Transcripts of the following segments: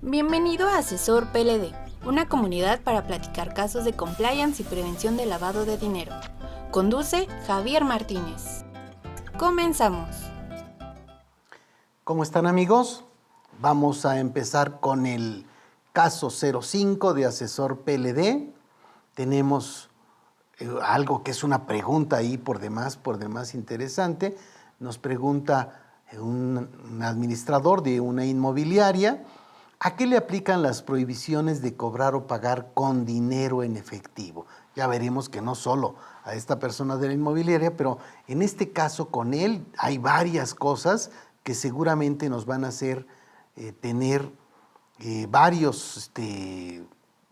Bienvenido a Asesor PLD, una comunidad para platicar casos de compliance y prevención de lavado de dinero. Conduce Javier Martínez. Comenzamos. ¿Cómo están, amigos? Vamos a empezar con el caso 05 de Asesor PLD. Tenemos algo que es una pregunta ahí por demás interesante. Nos pregunta un administrador de una inmobiliaria: ¿a qué le aplican las prohibiciones de cobrar o pagar con dinero en efectivo? Ya veremos que no solo a esta persona de la inmobiliaria, pero en este caso con él hay varias cosas que seguramente nos van a hacer tener varios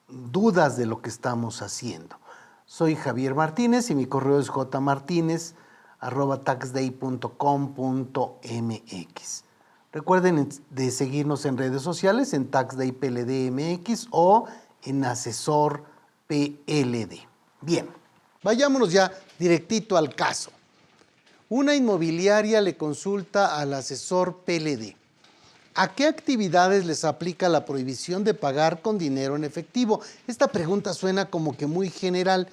dudas de lo que estamos haciendo. Soy Javier Martínez y mi correo es jmartinez@taxday.com.mx. Recuerden de seguirnos en redes sociales, en TaxDayPLDMX o en Asesor PLD. Bien, vayámonos ya directito al caso. Una inmobiliaria le consulta al asesor PLD: ¿a qué actividades les aplica la prohibición de pagar con dinero en efectivo? Esta pregunta suena como que muy general,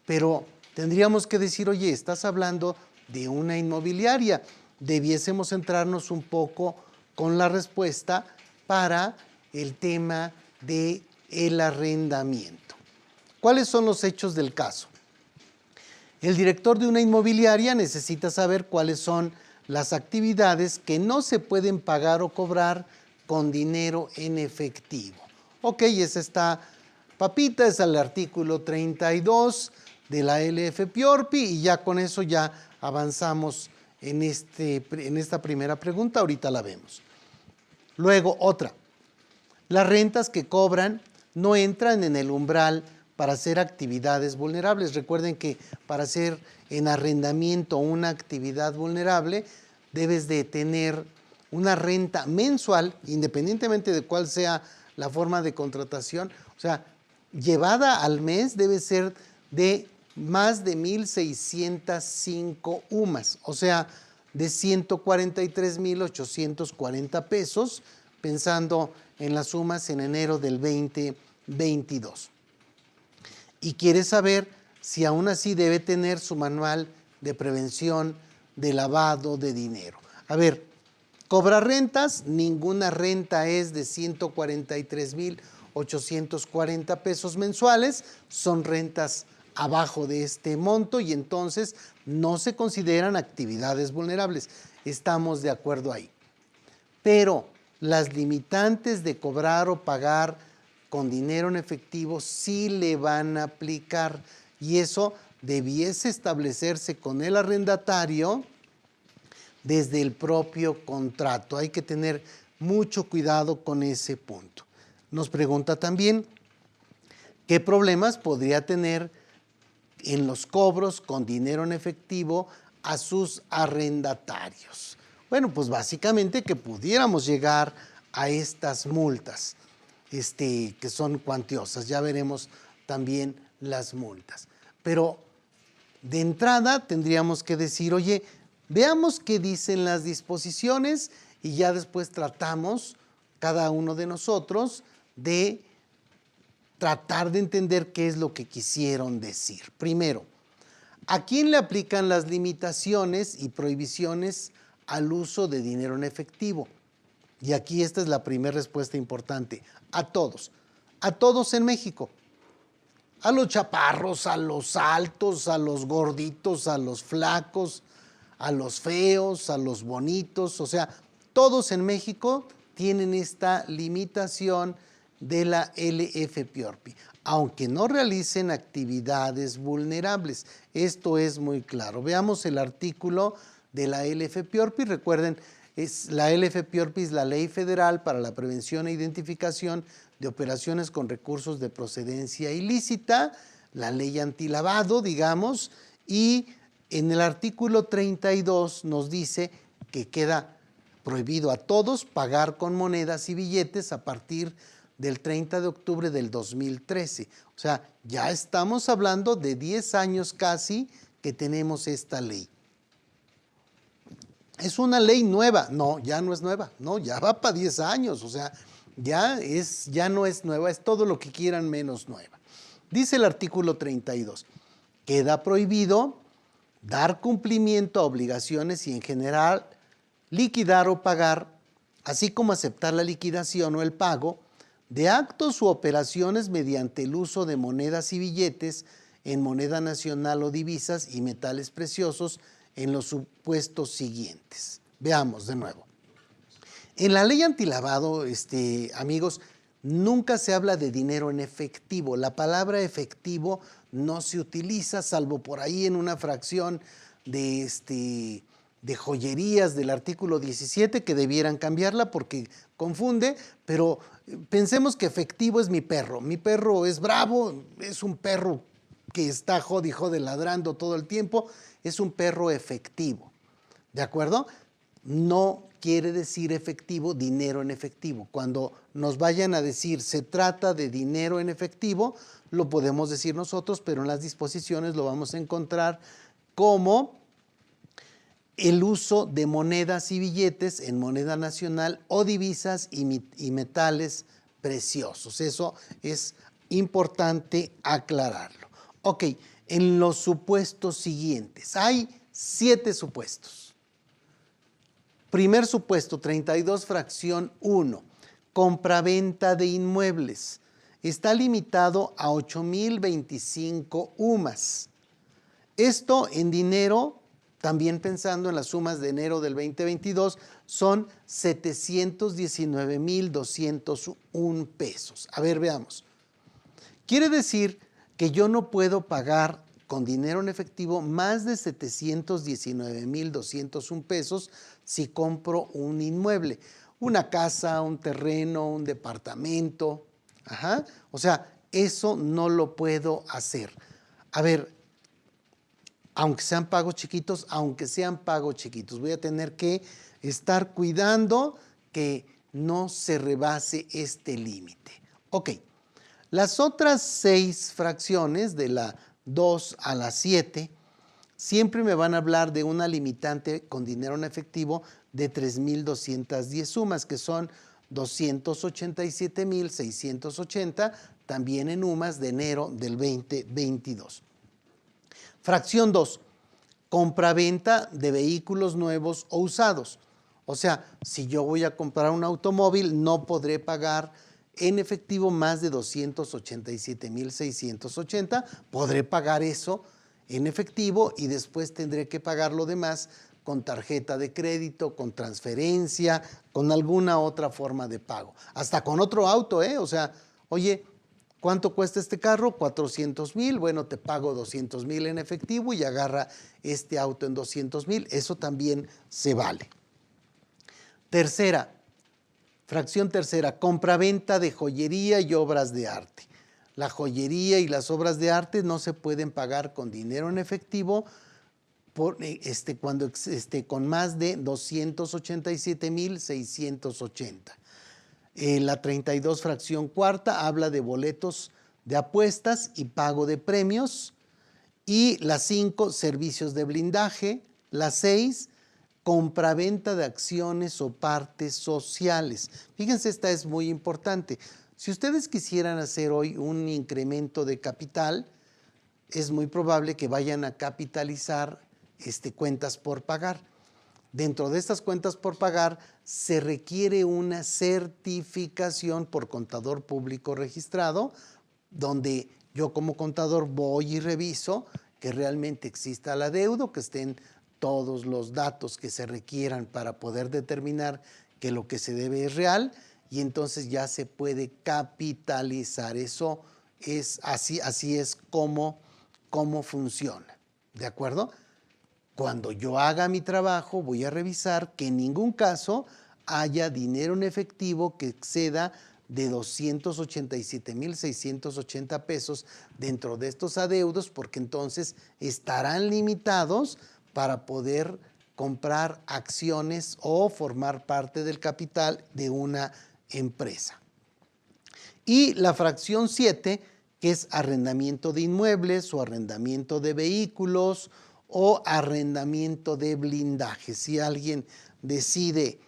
pero tendríamos que decir, oye, estás hablando de una inmobiliaria. Debiésemos centrarnos un poco con la respuesta para el tema del arrendamiento. ¿Cuáles son los hechos del caso? El director de una inmobiliaria necesita saber cuáles son las actividades que no se pueden pagar o cobrar con dinero en efectivo. Ok, es esta papita, es el artículo 32 de la LFPORPI y ya con eso ya avanzamos en esta primera pregunta, ahorita la vemos. Luego, otra: las rentas que cobran no entran en el umbral para hacer actividades vulnerables. Recuerden que para hacer en arrendamiento una actividad vulnerable debes de tener una renta mensual, independientemente de cuál sea la forma de contratación, o sea, llevada al mes debe ser de más de 1,605 UMAS, o sea, de 143,840 pesos, pensando en las sumas en enero del 2022. Y quiere saber si aún así debe tener su manual de prevención de lavado de dinero. A ver, cobrar rentas, ninguna renta es de 143,840 pesos mensuales, son rentas abajo de este monto y entonces no se consideran actividades vulnerables. Estamos de acuerdo ahí. Pero las limitantes de cobrar o pagar con dinero en efectivo sí le van a aplicar y eso debiese establecerse con el arrendatario desde el propio contrato. Hay que tener mucho cuidado con ese punto. Nos pregunta también qué problemas podría tener en los cobros con dinero en efectivo a sus arrendatarios. Bueno, pues básicamente que pudiéramos llegar a estas multas, que son cuantiosas. Ya veremos también las multas. Pero de entrada tendríamos que decir, oye, veamos qué dicen las disposiciones y ya después tratamos, cada uno de nosotros, de tratar de entender qué es lo que quisieron decir. Primero, ¿a quién le aplican las limitaciones y prohibiciones al uso de dinero en efectivo? Y aquí esta es la primera respuesta importante: a todos en México. A los chaparros, a los altos, a los gorditos, a los flacos, a los feos, a los bonitos, o sea, todos en México tienen esta limitación de la LFPORPI, aunque no realicen actividades vulnerables. Esto es muy claro. Veamos el artículo de la LFPORPI. Recuerden, la LFPORPI es la Ley Federal para la Prevención e Identificación de Operaciones con Recursos de Procedencia Ilícita, la ley antilavado, digamos, y en el artículo 32 nos dice que queda prohibido a todos pagar con monedas y billetes a partir del 30 de octubre del 2013. O sea, ya estamos hablando de 10 años casi que tenemos esta ley. ¿Es una ley nueva? No, ya no es nueva, no, ya va para 10 años, o sea, ya no es nueva, es todo lo que quieran menos nueva. Dice el artículo 32, queda prohibido dar cumplimiento a obligaciones y en general liquidar o pagar, así como aceptar la liquidación o el pago de actos u operaciones mediante el uso de monedas y billetes en moneda nacional o divisas y metales preciosos en los supuestos siguientes. Veamos de nuevo. En la ley antilavado, amigos, nunca se habla de dinero en efectivo. La palabra efectivo no se utiliza, salvo por ahí en una fracción de joyerías del artículo 17, que debieran cambiarla porque confunde, pero pensemos que efectivo es mi perro. Mi perro es bravo, es un perro que está jode y jode ladrando todo el tiempo, es un perro efectivo, ¿de acuerdo? No quiere decir efectivo, dinero en efectivo. Cuando nos vayan a decir se trata de dinero en efectivo, lo podemos decir nosotros, pero en las disposiciones lo vamos a encontrar como el uso de monedas y billetes en moneda nacional o divisas y metales preciosos. Eso es importante aclararlo. Ok, en los supuestos siguientes, hay 7 supuestos. Primer supuesto, 32 fracción 1, compraventa de inmuebles. Está limitado a 8,025 UMAS. Esto en dinero, también pensando en las sumas de enero del 2022, son 719,201 pesos. A ver, veamos. Quiere decir que yo no puedo pagar con dinero en efectivo más de 719,201 pesos si compro un inmueble, una casa, un terreno, un departamento. O sea, eso no lo puedo hacer. A ver, aunque sean pagos chiquitos, voy a tener que estar cuidando que no se rebase este límite. Ok, las otras 6 fracciones de la 2 a la 7 siempre me van a hablar de una limitante con dinero en efectivo de 3,210 sumas, que son 287,680, también en UMAS de enero del 2022. Fracción 2, compraventa de vehículos nuevos o usados. O sea, si yo voy a comprar un automóvil, no podré pagar en efectivo más de 287,680, podré pagar eso en efectivo y después tendré que pagar lo demás con tarjeta de crédito, con transferencia, con alguna otra forma de pago. Hasta con otro auto, o sea, oye, ¿cuánto cuesta este carro? 400,000, bueno, te pago 200,000 en efectivo y agarra este auto en 200,000, eso también se vale. Fracción tercera, compraventa de joyería y obras de arte. La joyería y las obras de arte no se pueden pagar con dinero en efectivo cuando con más de 287,680. La 32 fracción cuarta habla de boletos de apuestas y pago de premios. Y la 5, servicios de blindaje. La 6, compraventa de acciones o partes sociales. Fíjense, esta es muy importante. Si ustedes quisieran hacer hoy un incremento de capital, es muy probable que vayan a capitalizar cuentas por pagar. Dentro de estas cuentas por pagar se requiere una certificación por contador público registrado, donde yo como contador voy y reviso que realmente exista la deuda, que estén todos los datos que se requieran para poder determinar que lo que se debe es real, y entonces ya se puede capitalizar. Eso es así es como funciona, ¿de acuerdo? Cuando yo haga mi trabajo, voy a revisar que en ningún caso haya dinero en efectivo que exceda de 287,680 pesos dentro de estos adeudos, porque entonces estarán limitados para poder comprar acciones o formar parte del capital de una empresa. Y la fracción 7, que es arrendamiento de inmuebles o arrendamiento de vehículos o arrendamiento de blindaje. Si alguien decide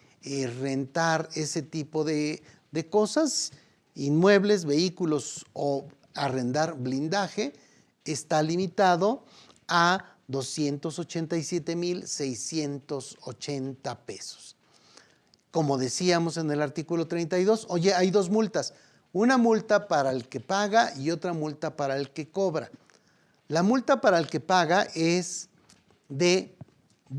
rentar ese tipo de de cosas, inmuebles, vehículos o arrendar blindaje, está limitado a 287,680 pesos. Como decíamos en el artículo 32, oye, hay dos multas, una multa para el que paga y otra multa para el que cobra. La multa para el que paga es de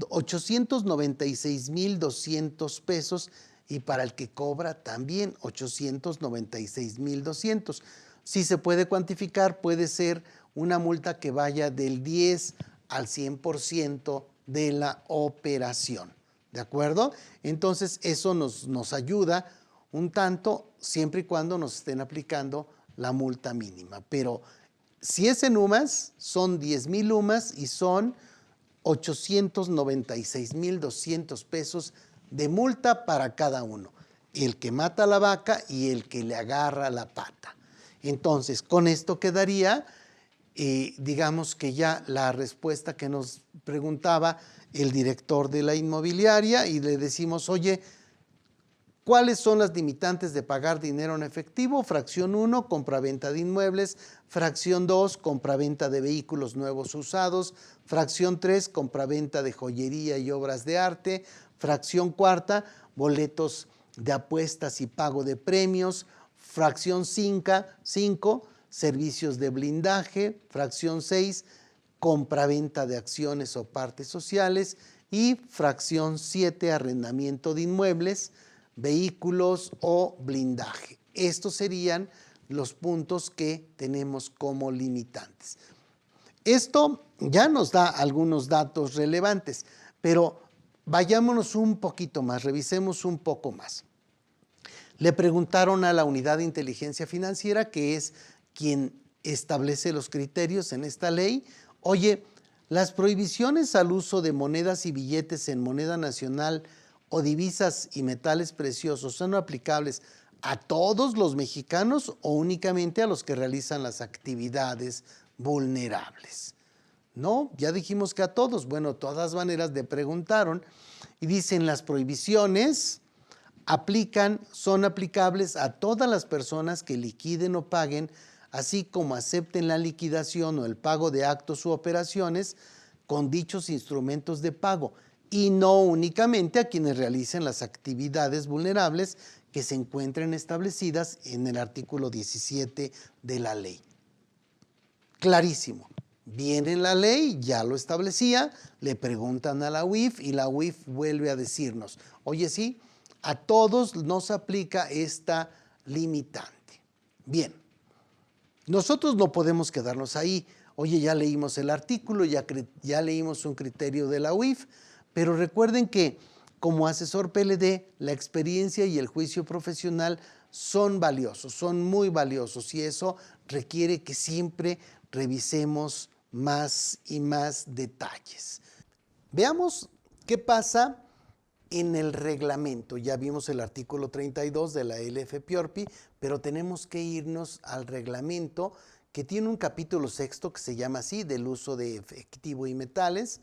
896,200 pesos y para el que cobra también 896,200. Si se puede cuantificar, puede ser una multa que vaya del 10 al 100% de la operación. ¿De acuerdo? Entonces eso nos ayuda un tanto siempre y cuando nos estén aplicando la multa mínima. Pero si es en UMAS, son 10,000 UMAS y son 896,200 pesos de multa para cada uno. El que mata a la vaca y el que le agarra la pata. Entonces, con esto quedaría, digamos que ya la respuesta que nos preguntaba el director de la inmobiliaria y le decimos, oye, ¿cuáles son las limitantes de pagar dinero en efectivo? Fracción 1, compraventa de inmuebles. Fracción 2, compraventa de vehículos nuevos o usados. Fracción 3, compraventa de joyería y obras de arte. Fracción 4, boletos de apuestas y pago de premios. Fracción 5, servicios de blindaje. Fracción 6, compraventa de acciones o partes sociales. Y fracción 7, arrendamiento de inmuebles, vehículos o blindaje. Estos serían los puntos que tenemos como limitantes. Esto ya nos da algunos datos relevantes, pero vayámonos un poquito más, revisemos un poco más. Le preguntaron a la unidad de inteligencia financiera, que es quien establece los criterios en esta ley, oye, las prohibiciones al uso de monedas y billetes en moneda nacional o divisas y metales preciosos son aplicables a todos los mexicanos o únicamente a los que realizan las actividades vulnerables. No, ya dijimos que a todos. Bueno, de todas maneras le preguntaron y dicen las prohibiciones son aplicables a todas las personas que liquiden o paguen, así como acepten la liquidación o el pago de actos u operaciones con dichos instrumentos de pago, y no únicamente a quienes realicen las actividades vulnerables que se encuentren establecidas en el artículo 17 de la ley. Clarísimo. Viene en la ley, ya lo establecía, le preguntan a la UIF y la UIF vuelve a decirnos, oye, sí, a todos nos aplica esta limitante. Bien, nosotros no podemos quedarnos ahí. Oye, ya leímos el artículo, ya leímos un criterio de la UIF, pero recuerden que como asesor PLD, la experiencia y el juicio profesional son valiosos, son muy valiosos y eso requiere que siempre revisemos más y más detalles. Veamos qué pasa en el reglamento. Ya vimos el artículo 32 de la LFPORPI, pero tenemos que irnos al reglamento que tiene un capítulo sexto que se llama así, del uso de efectivo y metales,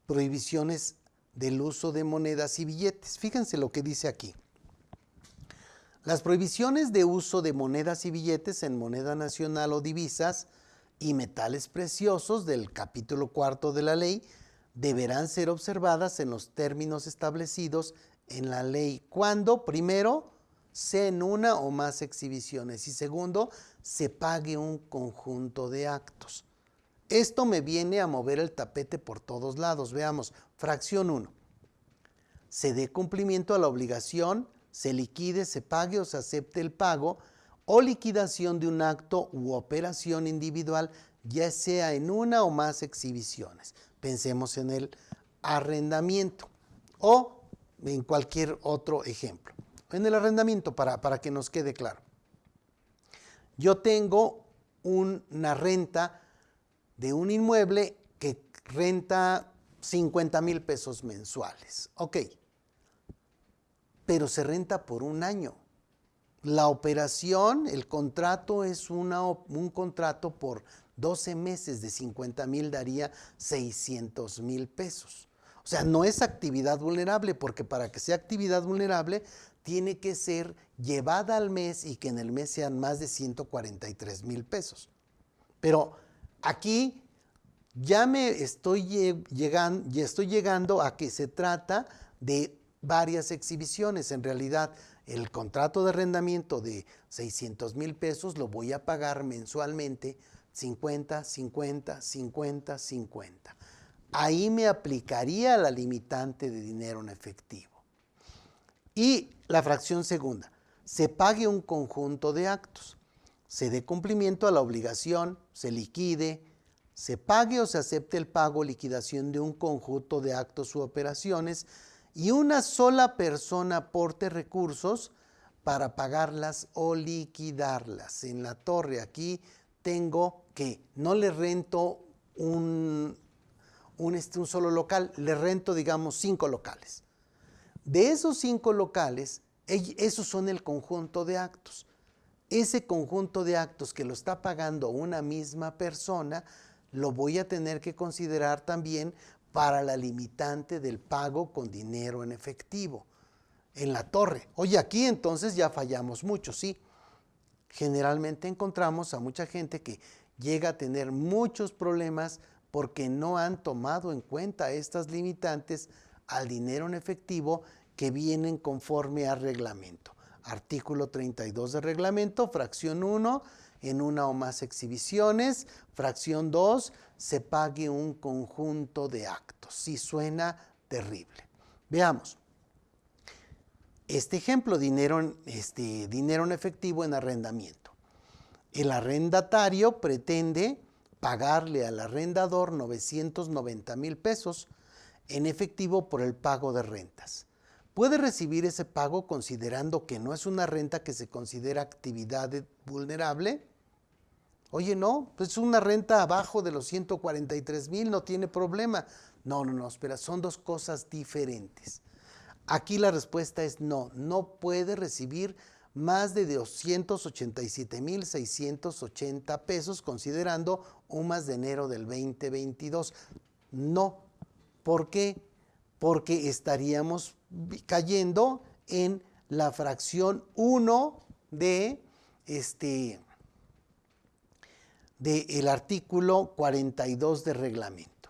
prohibiciones del uso de monedas y billetes. Fíjense lo que dice aquí. Las prohibiciones de uso de monedas y billetes en moneda nacional o divisas y metales preciosos del capítulo cuarto de la ley deberán ser observadas en los términos establecidos en la ley cuando, primero, sea en una o más exhibiciones y segundo, se pague un conjunto de actos. Esto me viene a mover el tapete por todos lados. Veamos, fracción 1. Se dé cumplimiento a la obligación, se liquide, se pague o se acepte el pago o liquidación de un acto u operación individual, ya sea en una o más exhibiciones. Pensemos en el arrendamiento o en cualquier otro ejemplo. En el arrendamiento, para que nos quede claro. Yo tengo una renta de un inmueble que renta 50,000 pesos mensuales. Ok, pero se renta por un año. La operación, el contrato es un contrato por 12 meses de 50,000 daría 600,000 pesos. O sea, no es actividad vulnerable porque para que sea actividad vulnerable tiene que ser llevada al mes y que en el mes sean más de 143,000 pesos. Pero aquí ya estoy llegando a que se trata de varias exhibiciones. En realidad, el contrato de arrendamiento de 600,000 pesos lo voy a pagar mensualmente 50, 50, 50, 50. Ahí me aplicaría la limitante de dinero en efectivo. Y la fracción segunda, se pague un conjunto de actos, se dé cumplimiento a la obligación, se liquide, se pague o se acepte el pago o liquidación de un conjunto de actos u operaciones y una sola persona aporte recursos para pagarlas o liquidarlas. En la torre aquí tengo que no le rento un solo local, le rento, digamos, 5 locales. De esos 5 locales, esos son el conjunto de actos. Ese conjunto de actos que lo está pagando una misma persona, lo voy a tener que considerar también para la limitante del pago con dinero en efectivo. En la torre. Oye, aquí entonces ya fallamos mucho, ¿sí? Generalmente encontramos a mucha gente que llega a tener muchos problemas porque no han tomado en cuenta estas limitantes al dinero en efectivo que vienen conforme al reglamento. Artículo 32 del reglamento, fracción 1, en una o más exhibiciones. Fracción 2, se pague un conjunto de actos. Sí, suena terrible. Veamos. Este ejemplo, dinero en efectivo en arrendamiento. El arrendatario pretende pagarle al arrendador 990,000 pesos en efectivo por el pago de rentas. Puede recibir ese pago considerando que no es una renta que se considera actividad vulnerable. Oye, no, pues es una renta abajo de los 143,000, no tiene problema. No, espera, son dos cosas diferentes. Aquí la respuesta es no, no puede recibir más de 287,680 pesos considerando UMAS de enero del 2022. No, ¿por qué? Porque estaríamos cayendo en la fracción 1 del artículo 42 del reglamento.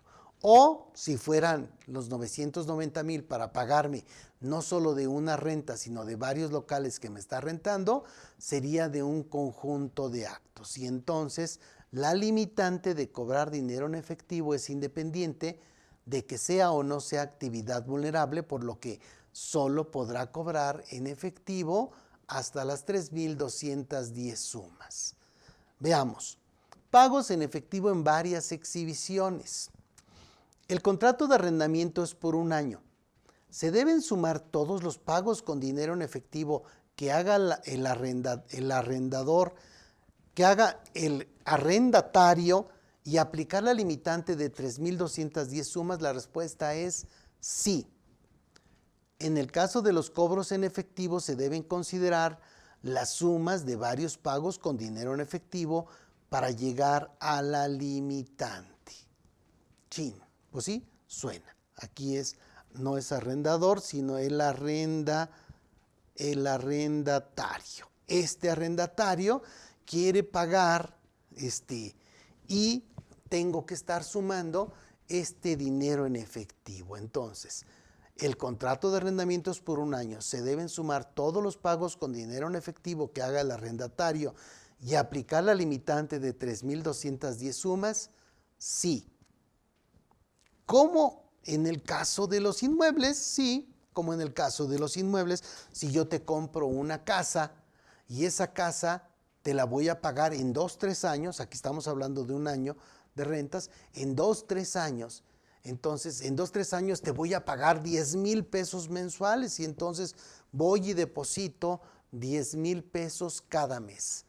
O si fueran los 990,000 para pagarme no solo de una renta, sino de varios locales que me está rentando, sería de un conjunto de actos. Y entonces la limitante de cobrar dinero en efectivo es independiente de que sea o no sea actividad vulnerable, por lo que solo podrá cobrar en efectivo hasta las 3,210 sumas. Veamos, pagos en efectivo en varias exhibiciones. El contrato de arrendamiento es por un año. Se deben sumar todos los pagos con dinero en efectivo que haga el arrendador, que haga el arrendatario y aplicar la limitante de 3,210 sumas. La respuesta es sí. En el caso de los cobros en efectivo se deben considerar las sumas de varios pagos con dinero en efectivo para llegar a la limitante. Chin. Pues sí, suena. Aquí no es arrendador, sino el arrendatario. Este arrendatario quiere pagar y tengo que estar sumando este dinero en efectivo. Entonces, el contrato de arrendamiento es por un año. Se deben sumar todos los pagos con dinero en efectivo que haga el arrendatario y aplicar la limitante de 3,210 sumas. Sí. Como en el caso de los inmuebles, sí, como en el caso de los inmuebles, si yo te compro una casa y esa casa te la voy a pagar en 2, 3 años, aquí estamos hablando de un año de rentas, en 2, 3 años, entonces en 2, 3 años te voy a pagar 10,000 pesos mensuales y entonces voy y deposito 10,000 pesos cada mes.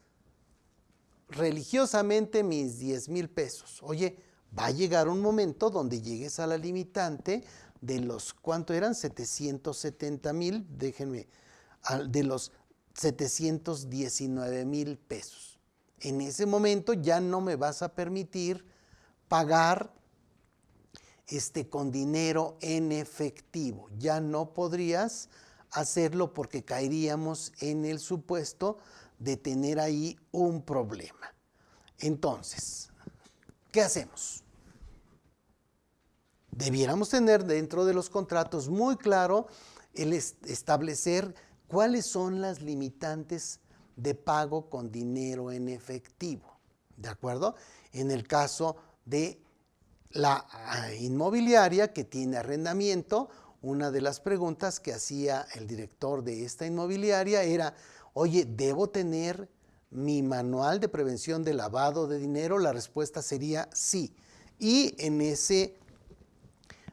Religiosamente mis 10,000 pesos. Oye, va a llegar un momento donde llegues a la limitante de los, ¿cuánto eran? 770,000, déjenme, de los 719,000 pesos. En ese momento ya no me vas a permitir pagar con dinero en efectivo. Ya no podrías hacerlo porque caeríamos en el supuesto de tener ahí un problema. Entonces, ¿qué hacemos? Debiéramos tener dentro de los contratos muy claro el establecer cuáles son las limitantes de pago con dinero en efectivo, ¿de acuerdo? En el caso de la inmobiliaria que tiene arrendamiento, una de las preguntas que hacía el director de esta inmobiliaria era, oye, ¿debo tener mi manual de prevención de lavado de dinero? La respuesta sería sí. Y en ese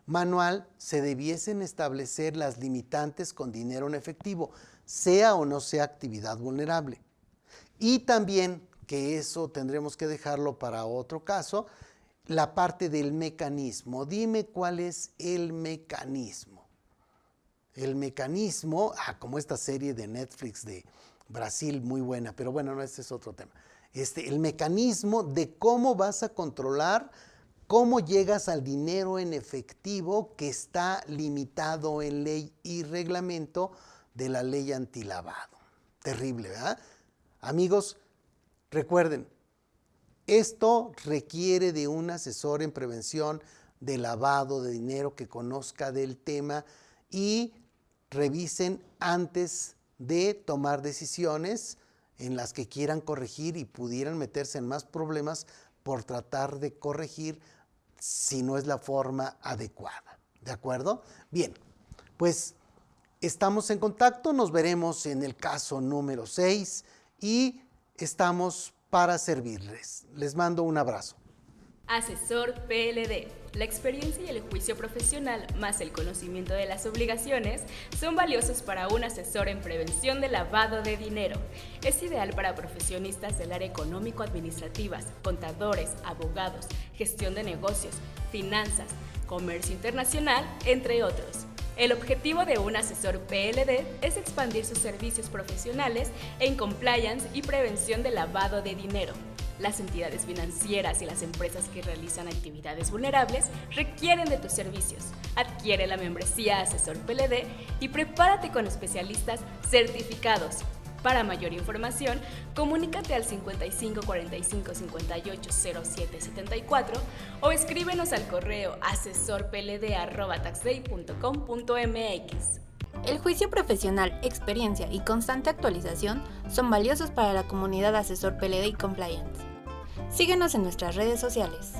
manual se debiesen establecer las limitantes con dinero en efectivo, sea o no sea actividad vulnerable. Y también, que eso tendremos que dejarlo para otro caso, la parte del mecanismo. Dime cuál es el mecanismo. El mecanismo, como esta serie de Netflix de Brasil, muy buena, pero bueno, no, este es otro tema. El mecanismo de cómo vas a controlar cómo llegas al dinero en efectivo que está limitado en ley y reglamento de la ley antilavado. Terrible, ¿verdad? Amigos, recuerden, esto requiere de un asesor en prevención de lavado de dinero que conozca del tema y revisen antes de tomar decisiones en las que quieran corregir y pudieran meterse en más problemas por tratar de corregir si no es la forma adecuada. ¿De acuerdo? Bien, pues estamos en contacto, nos veremos en el caso número 6 y estamos para servirles. Les mando un abrazo. Asesor PLD. La experiencia y el juicio profesional, más el conocimiento de las obligaciones, son valiosos para un asesor en prevención de lavado de dinero. Es ideal para profesionistas del área económico-administrativas, contadores, abogados, gestión de negocios, finanzas, comercio internacional, entre otros. El objetivo de un asesor PLD es expandir sus servicios profesionales en compliance y prevención de lavado de dinero. Las entidades financieras y las empresas que realizan actividades vulnerables requieren de tus servicios. Adquiere la membresía Asesor PLD y prepárate con especialistas certificados. Para mayor información, comunícate al 55 45 58 07 74 o escríbenos al correo asesorpld@taxday.com.mx. El juicio profesional, experiencia y constante actualización son valiosos para la comunidad Asesor PLD y Compliance. Síguenos en nuestras redes sociales.